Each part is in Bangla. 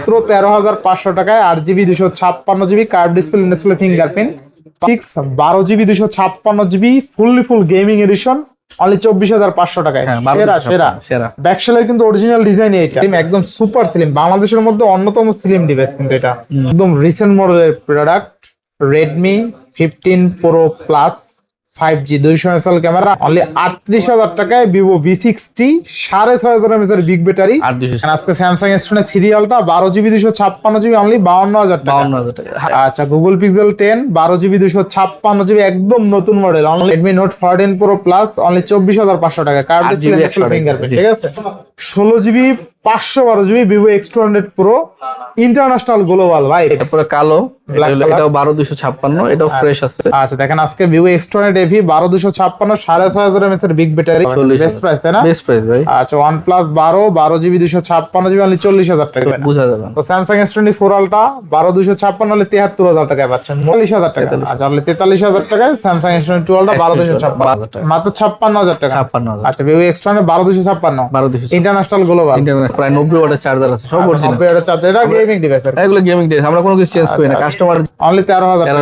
মাত্র 13,500 টাকায় 8GB 256GB curve display fingerprint 12GB 256GB full gaming addition only 24,500 টাকায়। সেরা ব্যাকশেলের কিন্তু অরিজিনাল ডিজাইন এটা একদম সুপার স্লিম, বাংলাদেশের মধ্যে অন্যতম স্লিম ডিভাইস কিন্তু এটা একদম রিসেন্ট মডেলের product. Redmi 15 Pro Plus 5G 200 mAh camera only 38,000 টাকায়। Vivo V60 6500 mAh এর বিগ ব্যাটারি। আজকে Samsung S20 3 Ultra 12GB 256GB only 52,000 টাকা। আচ্ছা Google Pixel 10 12GB 256GB একদম নতুন model only. Redmi Note 14 Pro Plus only 24,500 টাকা কার্ভ ডিসপ্লে ফিঙ্গারপ্রিন্ট, ঠিক আছে। 16GB 512GB Vivo X200 Pro international global ভাই, তারপরে কালো এটাও 12256 এটাও ফ্রেশ আছে। আচ্ছা দেখেন আজকে Vivo X200 AV 12256 6500 mAh এর বিগ ব্যাটারি, বেস্ট প্রাইস তাই না? বেস্ট প্রাইস ভাই। আচ্ছা OnePlus 12GB 256GB অনলি 40,000 টাকা বুঝা যাবে। তো Samsung S20 4 Ultra 12256 অনলি 73,000 টাকায় পাচ্ছেন 40,000 টাকা। আচ্ছা অনলি 43,000 টাকায় Samsung S20 2 Ultra 12256 মাত্র 56,000 টাকা। 56,000। আচ্ছা Vivo X200 12256 ইন্টারন্যাশনাল গ্লোবাল প্রায় 90 ওয়াটের চার্জার আছে, সব অরিজিনাল। 90 ওয়াটের চার্জার, এটা গেমিং ডিভাইস, এগুলো গেমিং ডিভাইস, আমরা কোনো কিছু চেঞ্জ করি না। কাস্টমার অনলি 13,000 টাকা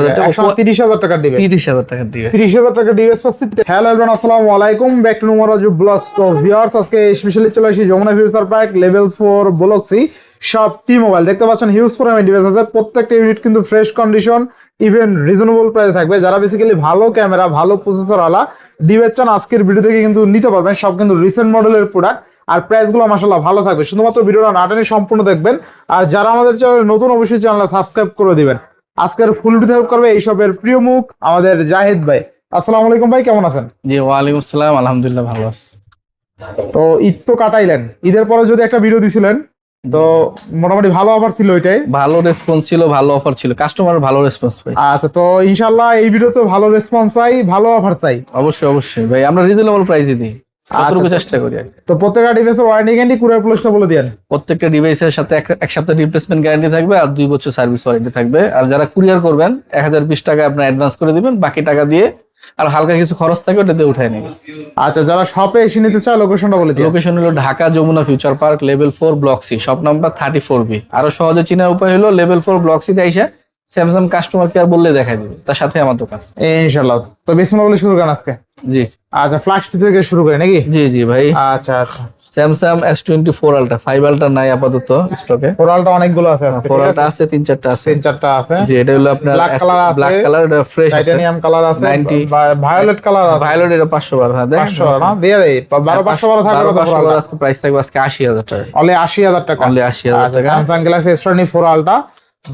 30,000 টাকা ডিভাইস, 30,000 টাকা ডিভাইস, 30,000 টাকা ডিভাইস পাচ্ছি। হ্যালো এভরিওয়ান, আসসালামু আলাইকুম, ব্যাক টু নুমারাজু ব্লগস। তো ভিউয়ার্স আজকে স্পেশালি চলে আসি যমুনা ফিউচার পার্ক লেভেল 4 ব্লগসি সব টি মোবাইল। দেখতে পাচ্ছেন হিউজ পরিমাণ ডিভাইস আছে, প্রত্যেকটা ইউনিট কিন্তু ফ্রেশ কন্ডিশন, ইভেন রিজনেবল প্রাইসে থাকবে। যারা বেসিক্যালি ভালো ক্যামেরা ভালো প্রসেসর ওয়ালা ডিভাইস চান আজকের ভিডিও থেকে কিন্তু নিতে পারবেন। সব কিন্তু রিসেন্ট মডেলের প্রোডাক্ট আর প্রাইস গুলো মাশাআল্লাহ ভালো থাকবে। শুধুমাত্র ভিডিওটা না টেনে সম্পূর্ণ দেখবেন। আর যারা আমাদের চ্যানেলে নতুন অবশ্যই চ্যানেলটা সাবস্ক্রাইব করে দিবেন। আজকের ফুল ভিডিও হেল্প করবে এই সবের প্রিয় মুখ আমাদের জাহিদ ভাই। আসসালামু আলাইকুম ভাই, কেমন আছেন? জি ওয়ালাইকুম আসসালাম, আলহামদুলিল্লাহ ভালো আছি। তো ঈদ তো কাটাইলেন, ঈদের পরে যদি একটা ভিডিও দিছিলেন তো মোটামুটি ভালো অফার ছিল, ওইটাই ভালো রেসপন্স ছিল, ভালো অফার ছিল, কাস্টমার ভালো রেসপন্স পাই। আচ্ছা তো ইনশাআল্লাহ এই ভিডিওতে ভালো রেসপন্স চাই, ভালো অফার চাই। অবশ্যই অবশ্যই ভাই, আমরা রিজনেবল প্রাইসে দিই, যতটুকু চেষ্টা করি। তো প্রত্যেকটা ডিভাইসের ওয়ারেন্টি গ্যারান্টি কুরিয়ার প্লেসটা বলে দেন। প্রত্যেকটা ডিভাইসের সাথে এক সপ্তাহ রিপ্লেসমেন্ট গ্যারান্টি থাকবে আর 2 বছর সার্ভিস ওয়ারেন্টি থাকবে। আর যারা কুরিয়ার করবেন 1020 টাকা আপনার অ্যাডভান্স করে দিবেন, বাকি টাকা দিয়ে আর হালকা কিছু খরচ থাকে ওটা দিয়ে উঠায় নেবেন। আচ্ছা যারা শপে এসে নিতে চায় লোকেশনটা বলে দিন। লোকেশন হলো Dhaka Jamuna future park level 4 block C, shop number 34B। আরো সহজে চেনার উপায় হলো লেভেল 4 ব্লক সি তে আইসা স্যামসাং কাস্টমার কেয়ার বললে দেখাই দিবে, তার সাথে আমার দোকান ইনশাআল্লাহ। তো বিসমিল্লাহ বলে শুরু করেন আজকে। জি আচ্ছা ফ্ল্যাশ থেকে শুরু করি নাকি? জি জি ভাই। আচ্ছা আচ্ছা স্যামসাং S20 4 Ultra 5 Ultra নাই আপাতত স্টকে। 4 Ultra অনেকগুলো আছে আজকে। 4 Ultra আছে 3-4টা আছে। 3-4টা আছে। জি এটা হলো আপনার ব্ল্যাক কালার আছে, ব্ল্যাক কালার এটা ফ্রেশ আছে, টাইটানিয়াম কালার আছে, 90 ভায়োলেট কালার আছে। ভায়োলেট এটা 512 হ্যাঁ দেন 500 না দিয়ে দেই 512 থাকবে কত? 512 আজকে প্রাইস থাকবে আজকে 80,000 টাকা। অনলি 80,000 টাকা। অনলি 80,000 টাকা। Samsung Galaxy S20 4 Ultra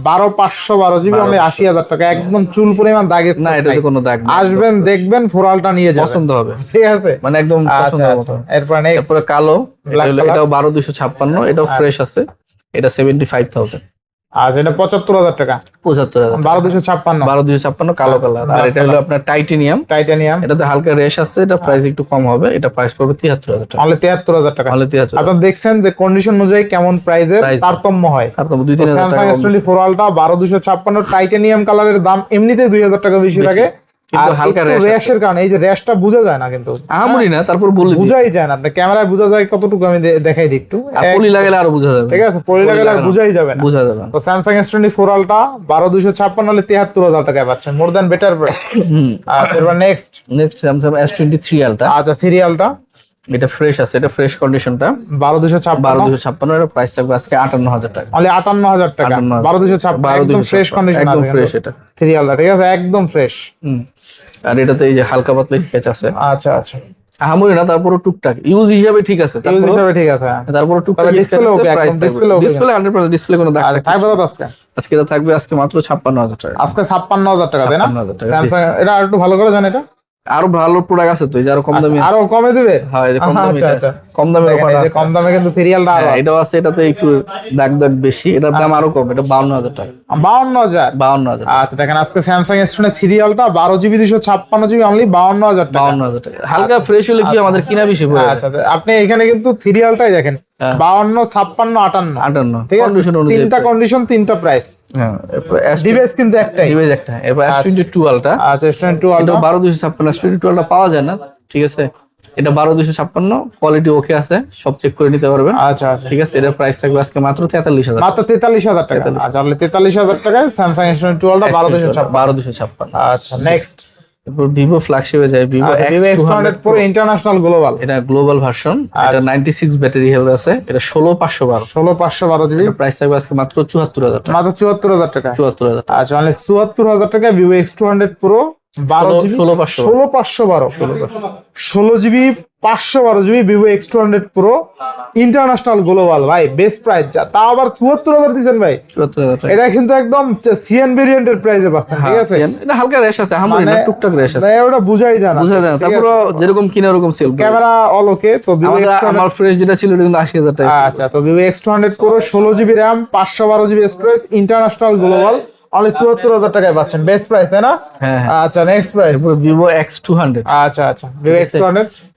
12512GB only 80,000 টাকা। একদম চুল পরিমাণ দাগ না, এটাতে কোনো দাগ নেই। আসবেন দেখবেন 4 Ultra নিয়ে যাবেন, পছন্দ হবে, ঠিক আছে মানে একদম পছন্দের মতো। এরপর নেক্সট তারপরে কালো এটাও 12256 এটাও ফ্রেশ আছে, এটা 75,000। আচ্ছা এটা 75,000 টাকা। 75,000 12256 12256 কালো কালার। আর এটা হলো আপনার টাইটানিয়াম, এটাতে হালকা রেশ আছে, এটা প্রাইস একটু কম হবে, এটা প্রাইস পড়বে 73,000 টাকা। অনলি 73,000 টাকা। অনলি 73,000। আপনারা দেখছেন যে কন্ডিশন অনুযায়ী কেমন প্রাইসের তারতম্য হয়। তারতম্য 2-3,000 টাকা। Samsung S20 4 Ultra 12256 টাইটানিয়াম কালারের দাম এমনিতেই 2,000 টাকা বেশি লাগে, কিন্তু হালকা র্যাশের কারণে এই যে র্যাশটা বোঝা যায় না, কিন্তু আহামরি না, তারপর বলি বোঝাই যায় না। আপনি ক্যামেরায় বোঝা যায় কতটুকু, আমি দেখাই দিই একটু। পলি লাগালে আরো বোঝা যাবে, ঠিক আছে পলি লাগালে আর বোঝাই যাবে না, বোঝা যাবে। তো Samsung S20 4 Ultra 12256 হলে 73,000 টাকায় পাচ্ছেন, মোর দ্যান বেটার প্রাইস। আচ্ছা এবার নেক্সট Samsung S23 Ultra। আচ্ছা 3 Ultra এটা ফ্রেশ আছে, এটা ফ্রেশ কন্ডিশনটা 12256 এর প্রাইস থাকবে আজকে 58,000 টাকা। অনলি 58,000 টাকা 12256 একদম ফ্রেশ কন্ডিশন, একদম ফ্রেশ এটা 3 Ultra, ঠিক আছে একদম ফ্রেশ। আর এটাতে এই যে হালকা পাতলা স্কেচ আছে। আচ্ছা আচ্ছা আহামরি না, তারপরও টুকটাক ইউজ হিসাবে ঠিক আছে, ইউজ হিসাবে ঠিক আছে। তারপরও টুকটাক ডিসপ্লে ওকে, একদম ডিসপ্লে 100% ডিসপ্লে কোনো দাগ থাকবে কত আজকে? আজকে এটা থাকবে আজকে মাত্র 56,000 টাকা। আজকে 56,000 টাকা দেনা। 56,000 টাকা। Samsung এটা আর একটু ভালো করে জানেন, এটা আরো ভালো প্রোডাক্ট আছে তো, এই যে আরো কম দামি, আরো কমে দিবে। হ্যাঁ এই যে কম দামি, আচ্ছা কম দামের দেখেন অফার এই যে আছে। কম দামে কিন্তু 3 Ultra আরো এটাও আছে, এটাতে একটু দাগ দাগ বেশি, এটার দাম আরো কম, এটা 52,000 টাকা। 52,000 52,000। আচ্ছা দেখেন আজকে Samsung S20 3 Ultra 12GB 256GB only 52,000 টাকা। 52,000 টাকা। হালকা ফ্রেশ হলে কি আমাদের কিনা বেশি পড়ে। আচ্ছা আপনি এখানে কিন্তু 3 Ultra দেখেন 52 56 58 ঠিক আছে, তিনটা কন্ডিশন তিনটা প্রাইস। হ্যাঁ ডিভাইস কিন্তু একটাই, ডিভাইস একটা। এবার S22 Ultra। আচ্ছা S22 Ultra 12256 S22 Ultra পাওয়া যায় না, ঠিক আছে। এটা 12256, কোয়ালিটি ওকে আছে, সব চেক করে নিতে পারবেন। আচ্ছা আচ্ছা, ঠিক আছে, এটার প্রাইস থাকবে আজকে মাত্র 43000। মাত্র 43000 টাকা। আচ্ছা, তাহলে 43000 টাকায় স্যামসাং S22 12256। 12256। আচ্ছা, নেক্সট এরপর ভিভো ফ্ল্যাগশিপে যায়, Vivo X200 Pro international global. এটা গ্লোবাল ভার্সন, এটা 96 ব্যাটারি হেলথ আছে, এটা 16512। 16512 জিবি। প্রাইস থাকবে আজকে মাত্র 74000 টাকা। মাত্র 74000 টাকা। 74000 টাকা। আচ্ছা, মানে 74000 টাকা Vivo X200 Pro 12 GB 16512 16 GB 512 GB Vivo X200 Pro international global. ভাই বেস্ট প্রাইস, তা আবার 74000 দিবেন ভাই। 74000 টাকা। এটা কিন্তু একদম সিএন ভেরিয়েন্টের প্রাইসে পাচ্ছেন, ঠিক আছে? এটা হালকা র্যাশ আছে, হালকা না, টুকটাক র্যাশ আছে। ওটা বুঝাই যায় না। তারপর যেরকম কিনা ওরকম সেল। ক্যামেরা অল ওকে। তো ভিভো আমার ফ্রেশ যেটা ছিল এটা কিন্তু 80000 টাকা। আচ্ছা, তো Vivo X200 Pro 16 GB RAM 512 GB storage international global only 74000 টাকায় পাচ্ছেন, বেস্ট প্রাইস, তাই না? হ্যাঁ। আচ্ছা, নেক্সট প্রাইস ভিভো X200। আচ্ছা, ভিভো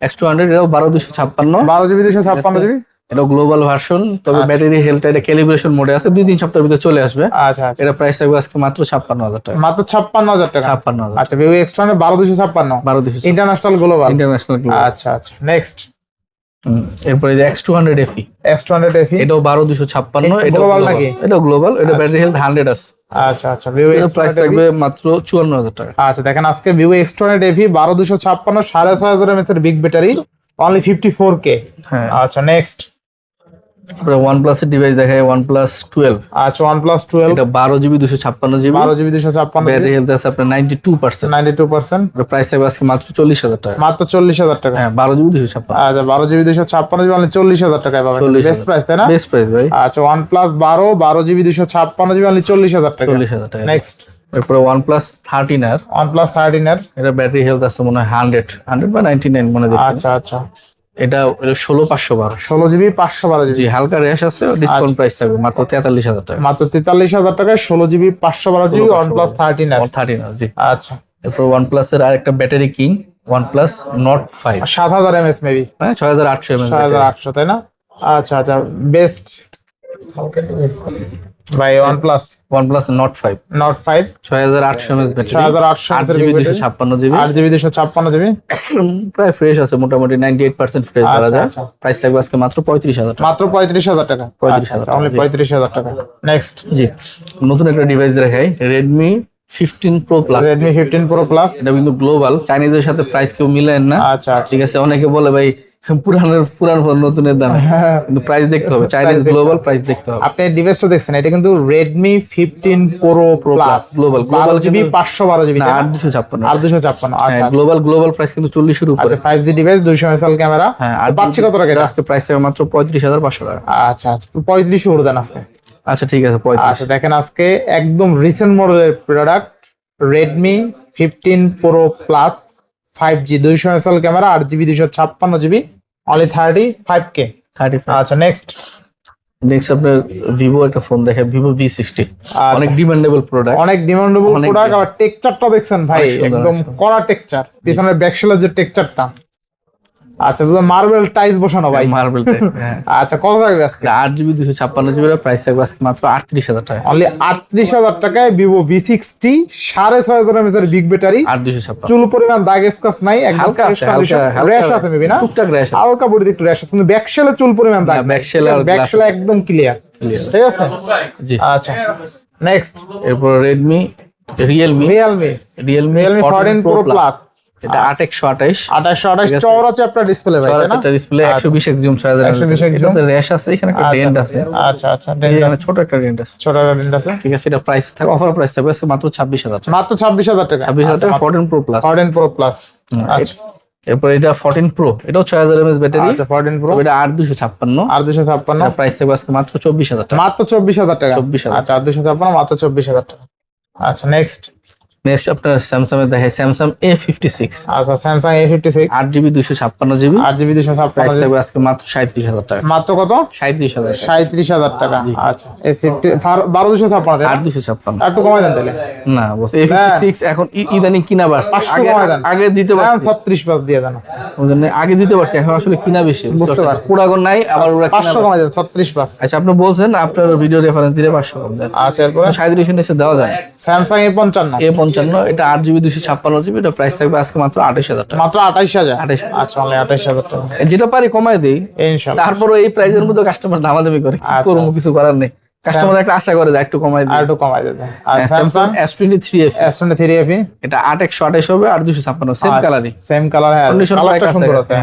X200 এটাও 12256, 12 জিবি 256 জিবি। এটা গ্লোবাল ভার্সন, তবে ব্যাটারি হেলথটা এটা ক্যালিব্রেশন মোডে আছে, 2-3 সপ্তাহের ভিতরে চলে আসবে। আচ্ছা, এটা প্রাইস থাকবে আজকে মাত্র 56000 টাকা। মাত্র 56000 টাকা। 56000। আচ্ছা, ভিভো X200 12256 12256 ইন্টারন্যাশনাল গ্লোবাল। আচ্ছা, নেক্সট। এরপরে X200 FE। X200 FE এটাও 12256, এটা গ্লোবাল নাকি? এটা গ্লোবাল, এটা ব্যাটারি হেলথ 100 আছে। আচ্ছা, ভিভো প্রাইস থাকবে মাত্র 54000 টাকা। আচ্ছা, দেখেন আজকে ভিভো X200 FE 12256 6500 mAh এর বিগ ব্যাটারি অনলি 54K। হ্যাঁ। আচ্ছা, নেক্সট। তারপরে OnePlus এর ডিভাইস দেখায়, OnePlus 12। আচ্ছা, OnePlus 12 এটা 12 GB 256 GB, 12 GB 256 battery health আছে আপনার 92%। 92%। এটা প্রাইস থাকবে আজকে মাত্র 40000 টাকা। মাত্র 40000 টাকা। হ্যাঁ, 12 জিবি 256। আচ্ছা, 12 জিবি 256 জিবি অনলি 40000 টাকায় পাবেন, বেস্ট প্রাইস, তাই না? বেস্ট প্রাইস ভাই। আচ্ছা, OnePlus 12 জিবি 256 জিবি অনলি 40000 টাকা। 40000 টাকা। নেক্সট। এরপরে OnePlus 13R। OnePlus 13R এটা ব্যাটারি হেলথ আছে মনে হয় 100 বা 99 মনে দেখছি। আচ্ছা, এটা 16512। 16 জিবি 512 জি, জিবি। হালকা র্যাশ আছে, ডিসকাউন্ট প্রাইস থাকবে মাত্র 43000 টাকা। মাত্র 43000 টাকায় 16 GB 512 GB OnePlus 13R। 13R, জি। আচ্ছা, এরপর OnePlus এর আরেকটা battery king, OnePlus Nord 5। 7000 mAh maybe. হ্যাঁ, 6800 mAh। 6800, তাই না? আচ্ছা, বেস্ট ভাই OnePlus Nord 5। Nord 5 6800 mAh battery, 6800 8 GB 256 GB, 8 GB 256 GB. প্রায় ফ্রেশ আছে, মোটামুটি 98% ফ্রেশ ধরা যায়। প্রাইস থাকবে আজকে মাত্র 35000 টাকা। মাত্র 35000 টাকা। 35000 অনলি 35000 টাকা। নেক্সট। জি, নতুন একটা ডিভাইস দেখাই, Redmi 15 Pro Plus। Redmi 15 Pro Plus। এটা কিন্তু গ্লোবাল, চাইনিজের সাথে প্রাইস কেউ মিলায় না। আচ্ছা, ঠিক আছে, অনেকে বলে ভাই পুরান ফোন নতুনের দামে, কিন্তু প্রাইস দেখতে হবে, চাইনিজ গ্লোবাল প্রাইস দেখতে হবে। আপনি ডিভাইসটা দেখছেন, এটা কিন্তু Redmi 15 Pro Plus global 12 GB 512 GB না 8256। 8256। আচ্ছা, গ্লোবাল প্রাইস কিন্তু 40 এর উপরে। আচ্ছা, 5G ডিভাইস 200 মেগাপিক্সেল ক্যামেরা। হ্যাঁ, আর পাচ্ছি কত টাকা এটা? আজকে প্রাইস হবে মাত্র 35500 টাকা। আচ্ছা, 35 করে দেন আজকে। আচ্ছা, ঠিক আছে, 35। আচ্ছা, দেখেন আজকে একদম রিসেন্ট মডেলের product Redmi 15 Pro Plus 5G 200 megapixel camera 8GB 256 GB only 35K। 35। আচ্ছা, নেক্সট আপনার ভিভো একটা ফোন দেখে, ভিভো V60। অনেক ডিমান্ডেবল প্রোডাক্ট, অনেক ডিমান্ডেবল প্রোডাক্ট। আবার টেক্সচারটা দেখছেন ভাই, একদম কড়া টেক্সচার, পিছনের ব্যাকশেলের যে টেক্সচারটা। আচ্ছা, মার্বেল টাইলস বসানো ভাই, মার্বেল টাইপ। হ্যাঁ। আচ্ছা, কত থাকবে আজকে? 8 জিবি 256 জিবি, প্রাইস থাকবে আজকে মাত্র 38000 টাকা। অনলি 38000 টাকায় ভিভো V60 6500 mAh এর বিগ ব্যাটারি, 8256। চুল পরিমাণ দাগ স্ক্র্যাচ নাই, একদম হালকা ফ্রেশ কন্ডিশন। র্যাশ আছে মেবি না? টুকটাক র্যাশ আছে, হালকা বডিতে একটু র্যাশ আছে, কিন্তু ব্যাকশেলে চুল পরিমাণ দাগ, ব্যাকশেল আর ব্যাকশেলে একদম ক্লিয়ার, ঠিক আছে? জি। আচ্ছা, নেক্সট। এরপর Realme 14 Pro Plus। এটা 8128 চওড়া চ্যাপ্টার ডিসপ্লে ভাই, তাই না? এটা ডিসপ্লে 120x জুম 6000। এটাতে র্যাশ আছে, এখানে একটা ডেন্ট আছে। আচ্ছা, ডেন্ট এখানে ছোট একটা ডেন্ট আছে, ছোট ডেন্ট আছে। ঠিক আছে। এটা প্রাইস থাকে, অফার প্রাইস থাকবে মাত্র 26000 টাকা। মাত্র 26000 টাকা। 26000 টাকা 14 Pro Plus। 14 Pro Plus। আচ্ছা, এরপর এটা 14 Pro, এটাও 6000 mAh ব্যাটারি। আচ্ছা, 14 Pro এটা 8256। 8256 প্রাইস থাকবে আজকে মাত্র 24000 টাকা। মাত্র 24000 টাকা। 24000। আচ্ছা, 8256 মাত্র 24000 টাকা। আচ্ছা, নেক্সট আপনার স্যামসাং এর দেখে, স্যামসাং A56। আচ্ছা, Samsung A56 8GB 256 GB, 8GB 256 price থাকবে আজকে মাত্র 37000 টাকা। মাত্র কত? 37000 টাকা। 37000 টাকা। আচ্ছা, A50 12256 8256। একটু কমাই দেন তাহলে। না বস, A56 এখন ইদানিং কিনা বাড়ছে, 500 কমাই দেন। আগে দিতে পারছি, 36 পাস দিয়ে দেন। বুঝলেন, আগে দিতে পারছি, এখন আসলে কিনা বেশি, বুঝতে পারছি। পুরাগন নাই, আবার ওরা কিনা 500 কমাই দেন, 36 পাস। আচ্ছা, আপনি বলছেন আপনার ভিডিও রেফারেন্স দিলে 500 কম দেন। আচ্ছা, এরপর 37 নিচে দেওয়া যায়। স্যামসাং A55 55, এটা 8GB 256GB, এটা প্রাইস থাকবে আজকে মাত্র 28,000 টাকা। মাত্র 28,000। 28,000। আচ্ছা অনলি 28,000 টাকা যেটা পারি কমায় দেই, ইনশাআল্লাহ। তারপরে এই প্রাইসের মধ্যে কাস্টমার দামাদামি করে, কি আচ্ছা, করবো, কিছু করার নেই। কাস্টমার একটা আশা করে একটু কমায় আর দিই। একটু কমাই দেবে। আর Samsung S23 FE, S23 FE এটা 8128 হবে আর 256, সেম কালারই, সেম কালার। হ্যাঁ কন্ডিশন কালারটা সুন্দর আছে।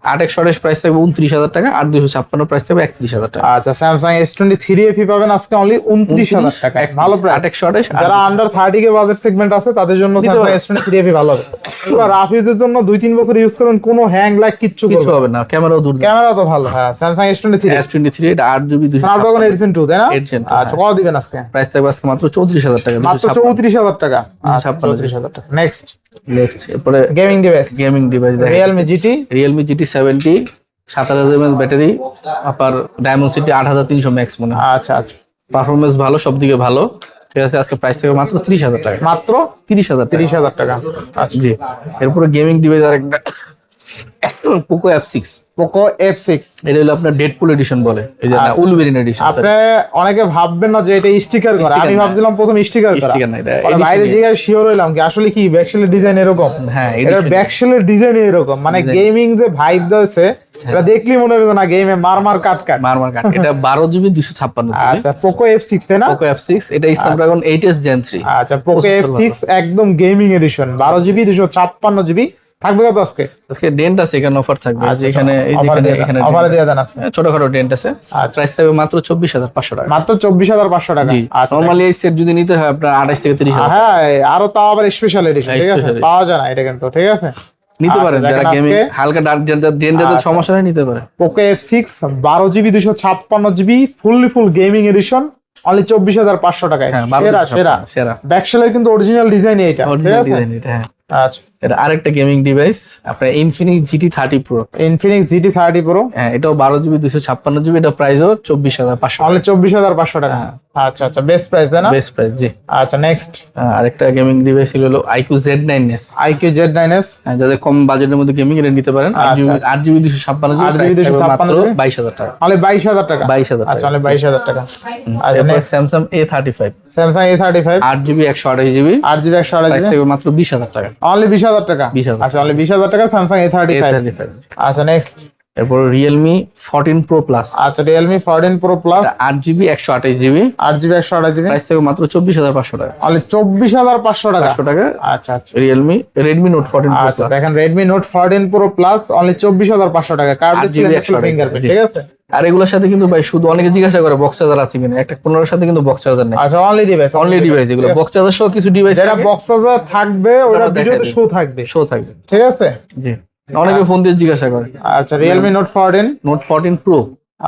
8128 প্রাইস থাকবে 29,000 টাকা আর 256 প্রাইস থাকবে 31,000 টাকা। আচ্ছা স্যামসাং S23 FE পাবেন আজকে অনলি 29,000 টাকা, ভালো প্রাইস। 8128। যারা আন্ডার 30 কে বাজেট সেগমেন্ট আছে তাদের জন্য স্যামসাং S23 FE ভালো হবে। পুরো রাফ ইউজের জন্য 2-3 বছর ইউজ করুন, কোনো হ্যাং লাগ কিচ্ছু হবে না, ক্যামেরাও দূর, ক্যামেরা তো ভালো। হ্যাঁ স্যামসাং S23 এটা 8GB স্ন্যাপড্রাগন 8 Gen 2 তাই না? 8 Gen 2। আচ্ছা কত দিবেন আজকে? প্রাইস থাকবে আজকে মাত্র 34,000 টাকা। মাত্র 34,000 টাকা। 34,000 টাকা। নেক্সট এরপরে গেমিং ডিভাইস দেখেন, Realme GT 70, 7000 mAh ব্যাটারি, আপার Dimensity 8300 ম্যাক্স মনে হয়। আচ্ছা আচ্ছা পারফরম্যান্স ভালো, সব দিকে ভালো, ঠিক আছে। আজকে প্রাইস থাকবে মাত্র 30,000 টাকা। মাত্র 30,000 টাকা। আচ্ছা জি। এরপরে গেমিং ডিভাইস আরেকটা Poco F6, পোকো F6। এটা হলো আপনার ডেডপুল এডিশন বলে, এই যে না, উলভেরিন এডিশন। আপনি অনেকে ভাববেন না যে এটা স্টিকার করা, আমি ভাবছিলাম প্রথম স্টিকার করা, স্টিকার না, এটা পরে বাইরে জিজ্ঞাসা শিওর হইলাম কি আসলে কি ব্যাকশেলের ডিজাইন এরকম। হ্যাঁ, এটার ব্যাকশেলের ডিজাইন এরকম, মানে গেমিং যে ভাইব দিয়েছে এটা দেখলি মনে হবে না গেমে মারমার কাট। এটা 12GB 256GB। আচ্ছা পোকো F6 তাই না? Poco F6, এটা Snapdragon 8s Gen 3। আচ্ছা পোকো F6 একদম গেমিং এডিশন, 12GB 256GB থাকবে কত আজকে? আজকে ডেন্ট আছে, এখানে অফার থাকবে, যে এখানে এখানে অফারে দিয়ে দেন আজকে। ছোটখাটো ডেন্ট আছে। প্রাইস থাকবে মাত্র 24,500 টাকা। মাত্র 24,500 টাকা। জি। নরমালি এই সেট যদি নিতে হয় আপনার 28 থেকে 30,000। হ্যাঁ আরো তাও আবার স্পেশাল এডিশন, ঠিক আছে, পাওয়া যায় না এটা কিন্তু, ঠিক আছে নিতে পারেন যারা গেমিং হালকা ডেন্টের সমস্যা নেই, নিতে পারে। Poco F6 12GB 256GB full gaming addition only 24,500 টাকায়। সেরা ব্যাকশেলের কিন্তু অরিজিনাল ডিজাইন এইটা, ঠিক আছে। হ্যাঁ আচ্ছা এটা আরেকটা গেমিং ডিভাইস আপনার Infinix GT 30 Pro। Infinix GT 30 Pro, হ্যাঁ এটাও 12GB 256GB, এটা প্রাইসও 24,500, অনলি 24,500 টাকা। আচ্ছা আচ্ছা বেস্ট প্রাইস দেন না? বেস্ট প্রাইস, জি। আচ্ছা নেক্সট আরেকটা গেমিং ডিভাইস হলো iQOO Z9s। iQOO Z9s, যাদের কম বাজেটের মধ্যে গেমিং এটা নিতে পারেন। 8GB 256GB, মাত্র 22,000 টাকা। অনলি 22,000 টাকা। 22,000 টাকা। আচ্ছা অনলি 22,000 টাকা। এরপর Samsung A35, Samsung A35 8GB 128GB, 8GB 128GB, price থাকবে মাত্র 20,000 টাকা। অনলি 20,000 টাকা। 20,000। আচ্ছা অনলি 20,000 টাকা Samsung A35। আচ্ছা নেক্সট এরপর Realme 14 Pro Plus। আচ্ছা Realme 14 Pro Plus 8GB 128GB, 8GB 128GB, price থাকবে মাত্র 24,500 টাকা। অনলি 24,500 টাকা। 500 টাকা। আচ্ছা আচ্ছা Redmi Note 14 Pro আচ্ছা Plus। দেখেন Redmi Note 14 Pro Plus only 24,500 টাকা, কার্ভ ডিসপ্লে ফিঙ্গারপ্রিন্ট, ঠিক আছে। আর এগুলোর সাথে কিন্তু ভাই শুধু অনেকে জিজ্ঞাসা করে বক্স চার্জার আছে কিনা, একটা 15 সাথে কিন্তু বক্স চার্জার নেই। আচ্ছা অনলি ডিভাইস এগুলো বক্স চার্জার সহ কিছু ডিভাইস যেটা বক্স চার্জার থাকবে ওটা ভিডিওতে শো থাকবে, ঠিক আছে। জি, অনেকে ফোন দিয়ে জিজ্ঞাসা করে। আচ্ছা Realme Note 14 Pro,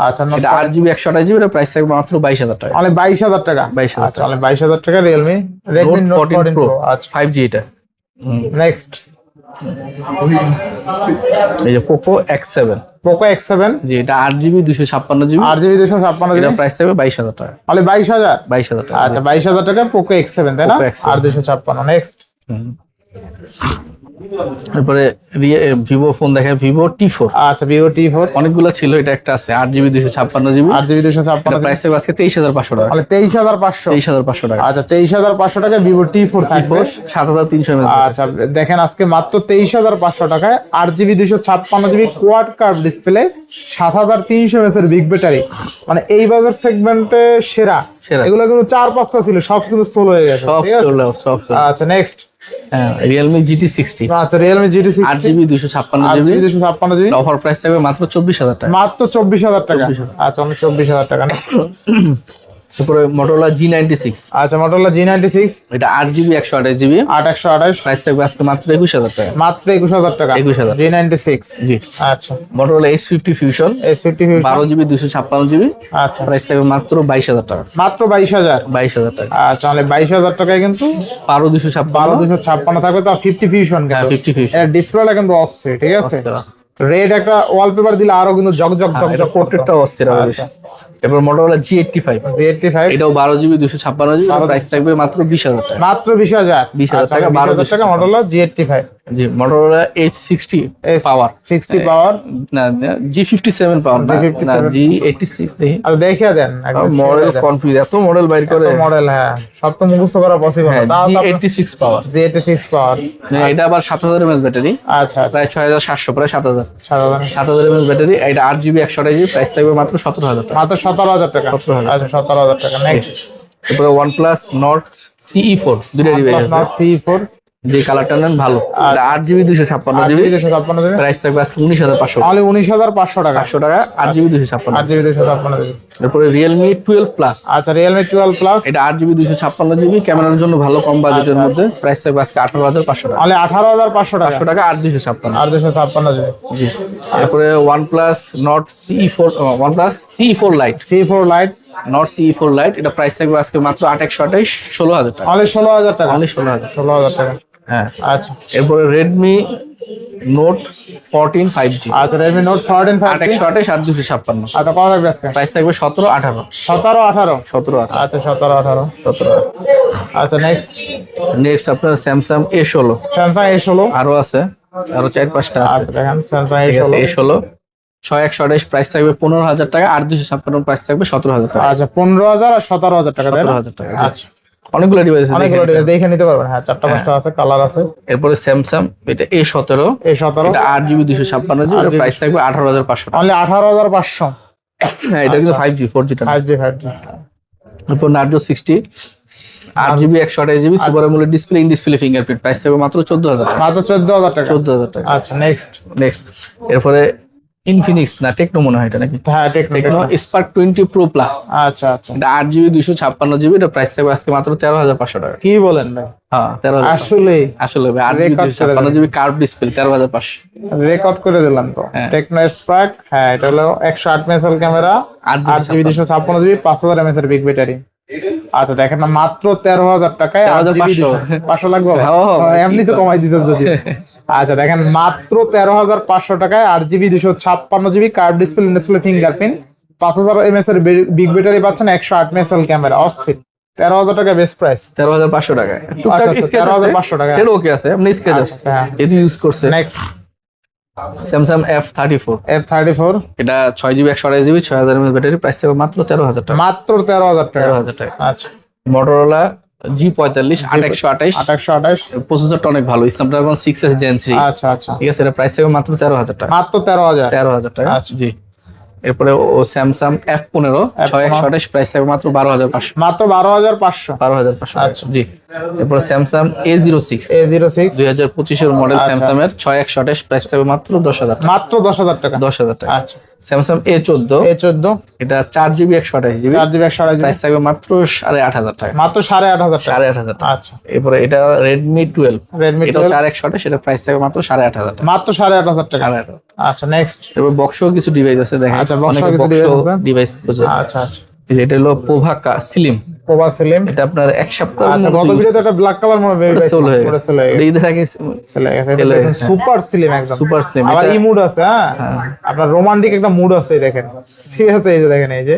আচ্ছা এটা 8GB 128GB, এটা প্রাইস থাকবে মাত্র 22,000 টাকা। অনলি 22,000 টাকা। 22,000 আচ্ছা অনলি 22,000 টাকা Realme Redmi Note 14 Pro। আচ্ছা 5G এটা। নেক্সট এই যে Poco X7, জি, এটা 8GB 256GB, 8GB 256GB, এটা প্রাইস থাকবে 22,000 টাকা। অনলি 22,000। 22,000 টাকা। আচ্ছা 22,000 টাকা Poco X7 তাই না? Poco X7 আর 256। নেক্সট তারপরে Vivo ফোন দেখে, Vivo T4। আচ্ছা Vivo T4 অনেকগুলো ছিল, এটা একটা আছে 8GB 256GB, 8GB 256, প্রাইস থাকবে আজকে 23,500 টাকা। মানে 23,500। 23,500 টাকা। আচ্ছা 23,500 টাকা Vivo T4 থাকবে। 7,300 mAh। আচ্ছা দেখেন আজকে মাত্র 23,500 টাকায় 8GB 256GB quad curve display, 7,300 mAh এর বিগ ব্যাটারি, মানে এই বাজার সেগমেন্টে সেরা। এগুলো কিন্তু 4-5টা ছিল, সব কিন্তু সোল হয়ে গেছে, ঠিক আছে। আচ্ছা নেক্সট Realme GT60। আচ্ছা Realme GT60 8GB 256GB, offer price থাকবে মাত্র 24,000 টাকা। মাত্র 24,000 টাকা। আচ্ছা অনলি 24,000 টাকা। তারপরে Motorola G96। আচ্ছা Motorola G96, এটা 8GB 128GB, 8/128, প্রাইস থাকবে আজকে মাত্র 21,000 টাকা। মাত্র 21,000 টাকা। 21,000 G96, জি। আচ্ছা Motorola S50 Fusion, 12GB 256GB, আচ্ছা প্রাইস থাকবে মাত্র 22,000 টাকা। মাত্র 22,000। 22,000 টাকা। আচ্ছা অনলি 22,000 টাকায় কিন্তু 12,256 থাকবে, তো 50 ফিউশন। 50 Fusion, এর ডিসপ্লেটা কিন্তু অস্থির, ঠিক আছে। আস্তে। রেড একটা ওয়ালপেপার দিলে আরো কিন্তু জগজগ পোর্ট্রেটটা অস্থির হবে বেশি। এরপর Motorola G85, এটাও 12GB 256GB, প্রাইস থাকবে মাত্র 20,000 টাকা। মাত্র 20,000 20,000 টাকা, 12,000 টাকা Motorola G85। জি Motorola H60 পাওয়ার 60 পাওয়ার না G57 পাওয়ার না G86 দেখি আর দেখিয়ে দেন মডেল কনফিউজ এত মডেল বাইর করে মডেল। হ্যাঁ, সব তো মুখস্থ করা পসিবল না। তাও G86 পাওয়ার G86 পাওয়ার। এটা আবার 7000 mAh ব্যাটারি। আচ্ছা, প্রায় 6700 প্রায় 7000 7000 mAh ব্যাটারি। এটা 8GB 128GB প্রাইস থাকবে মাত্র 17000 টাকা। মাত্র 17000 টাকা। 17000 আচ্ছা, 17000 টাকা। নেক্সট তারপরে OnePlus Nord CE4 দুইটা ডিভাইস আছে। C4 যে কালারটা নেন ভালো। এটা 8GB 256GB 256 প্রাইস থাকবে আজকে 19500 অনলি 19500 টাকা। 500 টাকা 8GB 256 8GB 256। তারপরে Realme 12 Plus। আচ্ছা, Realme 12 Plus এটা 8GB 256GB ক্যামেরার জন্য ভালো, কম বাজেটের মধ্যে। প্রাইস থাকবে আজকে 18500 টাকা। অনলি 18500 টাকা। 500 টাকা 8256। 256 জি। তারপরে OnePlus Nord CE4 OnePlus CE4 Lite C4 Lite Nord CE4 Lite এটা প্রাইস থাকবে আজকে মাত্র 8128 16000 টাকা। অনলি 16000 টাকা। অনলি 16000 16000 টাকা। হ্যাঁ। আচ্ছা, এরপরে Redmi Note 14 5G আচ্ছা, Redmi Note 14 5G 8128 8256। আচ্ছা, কত থাকবে আজকে? প্রাইস থাকবে 17 18 17 18। 17 18 আচ্ছা, 17 18। 17। আচ্ছা, নেক্সট আপনার Samsung A16 Samsung A16 আরো আছে, আরো 4-5টা আছে। আচ্ছা, দেখেন Samsung ঠিক আছে, A16 A16 6128 প্রাইস থাকবে 15000 টাকা আর 256 প্রাইস থাকবে 17000 টাকা। আচ্ছা, 15000 আর 17000 টাকা, তাই না? 17000 টাকা। আচ্ছা, অনেকগুলো ডিভাইস আছে, অনেকগুলো দেখে নিতে পারবেন। হ্যাঁ, 4টা 5টা আছে, কালার আছে। এরপরে Samsung এটা A17 A17 এটা 8GB 256GB এর প্রাইস থাকবে 18500 টাকা। অনলি 18500। হ্যাঁ, এটা কিন্তু 5G 4G টা। 5G 5G। এরপর Narzo 60 8GB 128GB super AMOLED display in display fingerprint price থাকবে মাত্র 14000 টাকা। মাত্র 14000 টাকা। 14000 টাকা। আচ্ছা, নেক্সট এরপরে Infinix না টেকনো মনে হয় এটা নাকি? হ্যাঁ, টেকনো Spark 20 Pro Plus আচ্ছা, আচ্ছা। এটা 8GB 256GB এটা প্রাইস থাকবে আজকে মাত্র 13500 টাকা। কি বলেন ভাই? হ্যাঁ, 13000। আসলে ভাই 8GB 256GB curve display 13500 record করে দিলাম তো। টেকনো স্পার্ক, হ্যাঁ, এটা হলো 108 megapixel camera, 8GB 256GB 5000 mAh এর বিগ ব্যাটারি। আচ্ছা, দেখেন না, মাত্র 13000 টাকায় 8GB 500 লাগবে। এমনি তো কমাই দিছেন যদি। আচ্ছা, দেখেন মাত্র 13500 টাকায় 8GB 256GB curve display fingerprint 5000 mAh এর বিগ ব্যাটারি পাচ্ছেন, 108 মেগাপিক্সেল ক্যামেরা, অস্থির। 13000 টাকা বেস্ট প্রাইস। 13500 টাকা। টুকটাক স্কেচ 13500 টাকা। সেল ওকে আছে, আপনি স্কেচ আছে যেহেতু ইউজ করছে। নেক্সট Samsung F34 F34 এটা 6GB 128GB 6000 mAh battery price থাকবে মাত্র 13000 টাকা। মাত্র 13000 টাকা। 13000 টাকা। আচ্ছা, Motorola G45 8128 8128 প্রসেসরটা অনেক ভালো, Snapdragon 6S Gen 3। আচ্ছা, আচ্ছা, ঠিক আছে, এটা প্রাইস থাকবে মাত্র 13000 টাকা। মাত্র 13000 13000 টাকা। আচ্ছা। জি। এরপরে Samsung F15 6128 প্রাইস থাকবে মাত্র 12500। মাত্র 12500। 12500। আচ্ছা। জি। এরপরে Samsung A06 2025 এর মডেল Samsung এর 6128 প্রাইস থাকবে মাত্র 10000 টাকা। মাত্র 10000 টাকা। 10000 টাকা। আচ্ছা। Samsung A14 এটা 4GB 128GB 4GB 128GB price থাকবে মাত্র 8500 টাকা। মাত্র 8500 টাকা। 8500 টাকা। আচ্ছা। এরপরে এটা Redmi 12 এটা 12 4128 এটা প্রাইস থাকবে মাত্র 8500 টাকা। মাত্র 8500 টাকা। 8500। আচ্ছা, নেক্সট এরপর বক্সও কিছু ডিভাইস আছে দেখেন। আচ্ছা, বক্সও কিছু device আছে। ডিভাইস খুঁজে। আচ্ছা, আচ্ছা। এই যে এটা হলো পোভা স্লিম। পোভা স্লিম এটা আপনার এক সপ্তাহ আচ্ছা, গত ভিডিওতে একটা ব্ল্যাক কালার মনে হয় সেল হয়ে গেছে। ঈদের আগে চলে গেছে। সুপার স্লিম একদম। Super slim. আবার এই মুড আছে, হ্যাঁ, আপনার রোমান্টিক একটা মুড আছে, এই দেখেন। ঠিক আছে, এই যে দেখেন, এই যে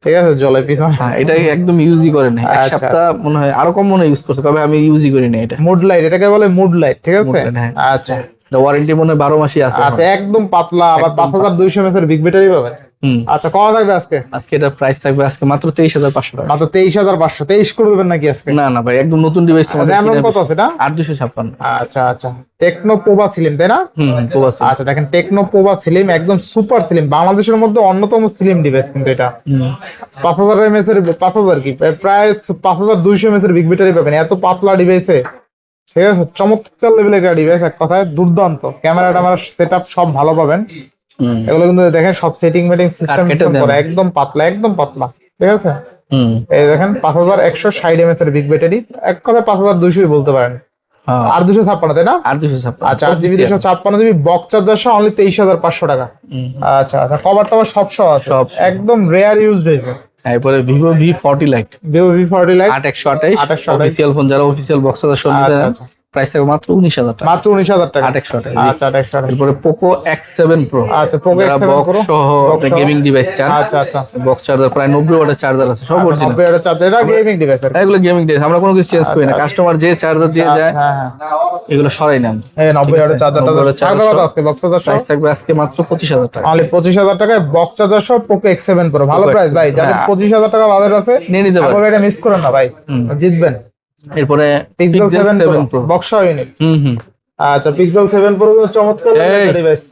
ঠিক আছে, জলের পিছনে। হ্যাঁ, এটা একদম ইউজই করে না। এক আচ্ছা, সপ্তাহ মনে হয় আরো কম মনে ইউজ করছে, তবে আমি ইউজই করি না এটা। মুড লাইট, এটাকে বলে মুড লাইট। ঠিক আছে, Mood light, হ্যাঁ। আচ্ছা। এটা ওয়ারেন্টি মনে হয় 12 মাসই আছে। আচ্ছা, একদম পাতলা, আবার 5200 mAh এর বিগ ব্যাটারি পাবেন। আচ্ছা, কত থাকবে আজকে? আজকে এটা প্রাইস থাকবে আজকে মাত্র 23500 টাকা। মাত্র 23500। 23 করে দেবেন নাকি আজকে? না না ভাই, একদম নতুন ডিভাইস তোমাদের। RAM কত আছে এটা? 8256। আচ্ছা, আচ্ছা, টেকনো পোভা স্লিম, তাই না? Pova slim. আচ্ছা, দেখেন টেকনো পোভা স্লিম একদম সুপার স্লিম, বাংলাদেশের মধ্যে অন্যতম স্লিম ডিভাইস কিন্তু এটা। 5000 mAh এর 5000 কি প্রায় 5200 mAh এর বিগ ব্যাটারি পাবেন এত পাতলা ডিভাইসে। ঠিক আছে, চমৎকার লেভেলের একটা ডিভাইস, এক কথায় দুর্দান্ত। ক্যামেরা সেটআপ সব ভালো পাবেন। এগুলো কিন্তু দেখেন সব সেটিং সিস্টেম করে একদম পাতলা, একদম পাতলা। ঠিক আছে, এই দেখেন 5160 mAh এর বিগ ব্যাটারি, এক কথায় 5200 বলতে পারেন। আর 256, তাই না? আর 256। আচ্ছা, 8GB 256GB বক্স চার্জার সহ অনলি 23500 টাকা। আচ্ছা, আচ্ছা, কভার টভার সব সহ আছে, একদম রেয়ার ইউজড হয়েছে। এরপরে Vivo V40 Lite 8128 8128 official phone, যারা অফিশিয়াল বক্স চার্জার সহ নিতে চান প্রাইস থাকবে মাত্র 19,000 টাকা, মাত্র 19,000 টাকা। 828 আচ্ছা 828। এরপরে পোকো X7 Pro, আচ্ছা পোকো X7 বক্স Pro সহ গেমিং ডিভাইস চান, আচ্ছা আচ্ছা বক্স চার্জার প্রায় 90 ওয়াটের চার্জার আছে, সব অরিজিনাল। 90 এর চার্জার, এটা গেমিং ডিভাইস আর কি। এগুলো গেমিং ডিভাইস, আমরা কোনো কিছু চেঞ্জ করি না, কাস্টমার যে চার্জার দিয়ে যায় হ্যাঁ হ্যাঁ এগুলো সরাই নেন। এই 90 এর চার্জারটা 90 ওয়াটের থাকবে কত আজকে বক্স চার্জার প্রাইস থাকবে আজকে মাত্র 25,000 টাকা। অনলি 25,000 টাকায় বক্স চার্জার সহ পোকো X7 Pro, ভালো Poco প্রাইস X7 ভাই। যাদের হ্যাঁ। 25,000 টাকা বাজেট আছে নিয়ে নিতে পারেন। তারপর এটা মিস করেন না ভাই, জিতবেন। এরপরে পিক্সেল 7 Pro Pro, বক্স সহ ইউনিট। হুম আচ্ছা পিক্সেল 7 Pro চমৎকার এই। ডিভাইস।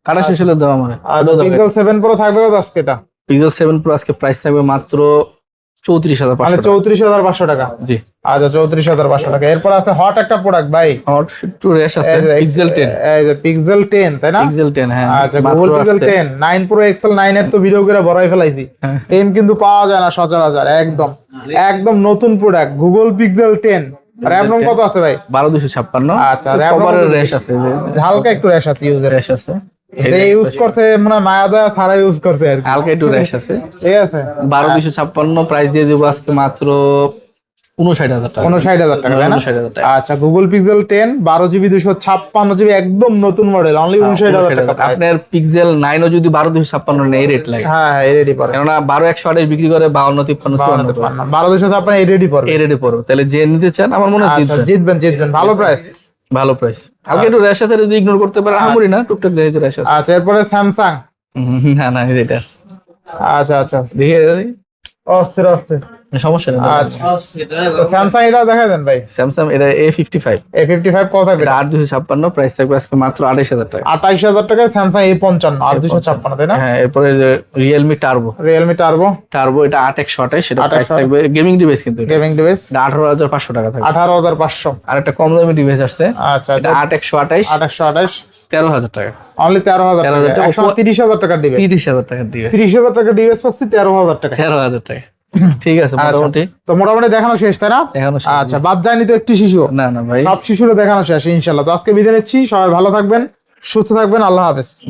কাটা শেষ হলে দাও আমারে। আচ্ছা পিক্সেল 7 Pro থাকবে কত আজকে এটা? পিক্সেল 7 Pro আজকে প্রাইস থাকবে মাত্র 34,500 মানে টাকা। 34,500 টাকা। জি আচ্ছা 34,500 টাকা। এরপর আছে হট একটা প্রোডাক্ট ভাই, হট একটু রেশ আছে, পিক্সেল 10, এই যে পিক্সেল 10 তাই না? পিক্সেল 10 হ্যাঁ। আচ্ছা মাত্র গুগল পিক্সেল আসছে। 10 9 Pro XL 9 এর তো ভিডিও করে বড়াই ফেলাইছি। হ্যাঁ। 10 কিন্তু পাওয়া যায় না সচরাচর, একদম একদম নতুন product Google pixel 10। RAM ROM কত আছে ভাই? 12,256। আচ্ছা র‍্যাম কভারের রেশ আছে, হালকা একটু র্যাশ আছে, ইউজার রেশ আছে, যে ইউজ করছে মানে মায়া দয়া ছাড়া ইউজ করছে আর কি। হালকা একটু রেশ আছে। ঠিক আছে 12,256 প্রাইস দিয়ে দেবো আজকে মাত্র 59,000 টাকা। 59,000 টাকা তাই না? 59,000 টাকা। আচ্ছা গুগল পিক্সেল 10 12GB 256GB একদম নতুন মডেল, অনলি 59,000 টাকা price। আপনার পিক্সেল 9 ও যদি 12,256 নেই রেট লাগে, হ্যাঁ হ্যাঁ রেডি পড়ে কেননা 12,128 বিক্রি করে 52,53 12,256 এই রেডি পড়বে। এই রেটে পড়বে। তাহলে যে নিতে চান আমার মনে হয় আচ্ছা জিতবেন। জিতবেন ভালো প্রাইস। ভালো প্রাইস, হালকা একটু র্যাশ আছে, যদি ইগনোর করতে পারে আহামরি না, টুকটাক দেখে র্যাশ আছে। আচ্ছা এরপরে স্যামসাং। না এটা আচ্ছা আচ্ছা দেখে অস্থির অস্থির সমস্যা নেই। আচ্ছা স্যামসাং এটা দেখাই দেন ভাই। স্যামসাং এটা A55, A55 কত থাকবে? এটা 8,256 প্রাইস থাকবে আজকে মাত্র 28,000 টাকা। 28,000 টাকায় স্যামসাং A55 8,256 তাই না? হ্যাঁ। এরপরে রিয়েলমি টার্বো, রিয়েলমি টার্বো এটা 8,128, সেটা প্রাইস 8,128 থাকবে গেমিং ডিভাইস, কিন্তু এটা গেমিং ডিভাইস 18,500 টাকা থাকবে। 18,500। আর একটা কম দামি ডিভাইস আসছে, আচ্ছা এটা 8,128, 828 13,000 টাকা। অনলি 13,000 টাকা। 13,000 টাকা। 30,000 টাকার ডিভাইস, 30,000 টাকার ডিভাইস, 30,000 টাকার ডিভাইস পাচ্ছি 13,000 টাকা। 13,000 টাকা। ঠিক আছে আচ্ছা, মোটামুটি তো মোটামুটি দেখানো শেষ তাই না? এখনো আচ্ছা বাদ যায়নি তো একটি শিশু? না ভাই, সব শিশুরা দেখানো শেষ ইনশাল্লাহ। তো আজকে বিদায় নিচ্ছি, সবাই ভালো থাকবেন, সুস্থ থাকবেন, আল্লাহ হাফেজ।